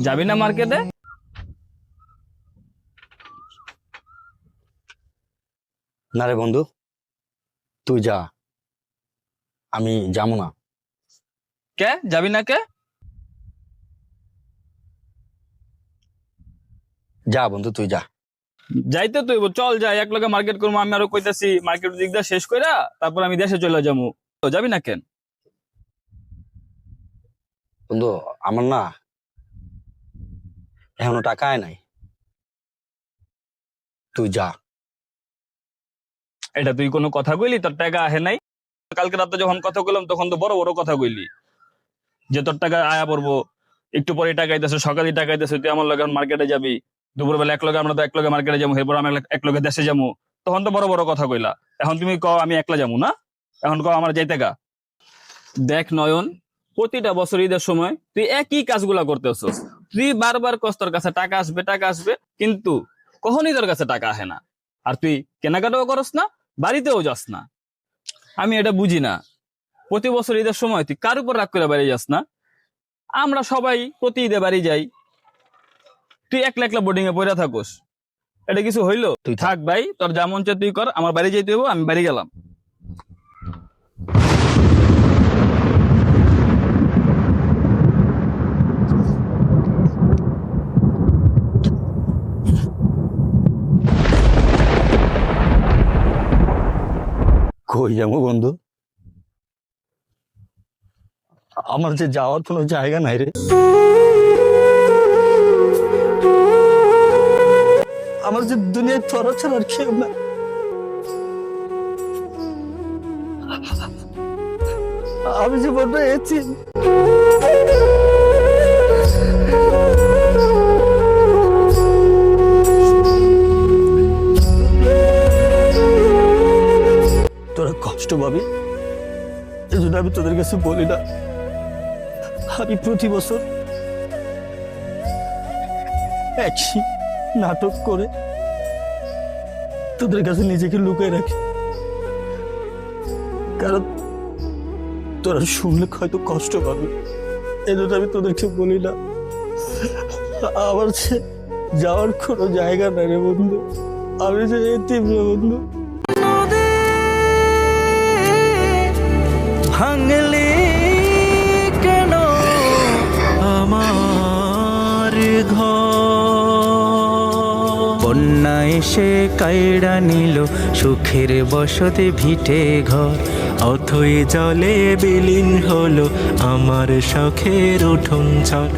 যাবি না মার্কেটে? না রে বন্ধু, তুই যা, আমি যাবো না। কে যাবি না কে? যা বন্ধু, তুই যা। যাইতে তুই চল যাই এক লগে মার্কেট করবো। আমি আরো কইতাছি মার্কেট দিক দিয়ে শেষ কইরা তারপর আমি দেশে চলে যাবো। তো যাবি না কেন? বন্ধু, আমার না এখনো টাকা আয় নাই, তুই যা। এটা তুই কোনো কথা কইলি? তোর টাকা আহে নাই? কালকে রাতে যখন কথা কইলাম তখন তো বড় বড় কথা কইলি যে তোর টাকা আয়া পড়বো, একটু পরে টাকা আইতেছে, সকালে টাকা আইতেছে, তুই আমার লগে মার্কেটে যাবি, দুপুরবেলা এক লগে আমরা তো এক লগে মার্কেটে যাবো, এরপর আমি এক লগে দেশে যাবো। তখন তো বড় বড় কথা কইলা। এখন তুমি কও আমি একলা যাবো না, এখন কও আমার যাইতে গা। দেখ নয়ন, প্রতিটা বছর ঈদের সময় তুই একই কাজগুলা করতেছস। তুই বারবার কস তোর কাছে টাকা আসবে টাকা আসবে, কিন্তু কখনই তোর কাছে টাকা আসে না। আর তুই কেনাকাটাও করস না, বাড়িতেও যাস না। আমি এটা বুঝি না। প্রতি বছর ঈদের সময় তুই কার উপর রাগ করে বাড়ি যাস না? আমরা সবাই প্রতি ঈদে বাড়ি যাই, তুই একলা একলা বোর্ডিং এ পড়ে থাকোস। এটা কিছু হইলো? তুই থাক ভাই, তোর যা মন চায় তুই কর, আমার বাড়ি যাইতে হইব, আমি বাড়ি গেলাম। কই যাবো বন্ধু? আমার যে যাওয়ার কোনো জায়গা নাই রে। আমার যে দুনিয়ায় তোরা ছাড়া আর কেউ না। আমি যে বড় এসেছি, তোরা কষ্ট পাবি এই জন্য আমি তোদের কাছে বলি না। আমি প্রতি বছর একই নাটক করে তোদের কাছে নিজেকে লুকিয়ে রাখি, কারণ তোরা শুনলে হয়তো কষ্ট পাবি। এই জন্য আমি তোদেরকে বলি না। আমার যে যাওয়ার কোনো জায়গা নাই রে বন্ধু, আমি যে এতিম রে বন্ধু। ভাঙলে কেন আমার ঘর, বন্যা এসে কায়ড়া নিল সুখের বসতে ভিটে ঘর, অথই জলে বিলীন হলো আমার শখের উঠোন ছাদ।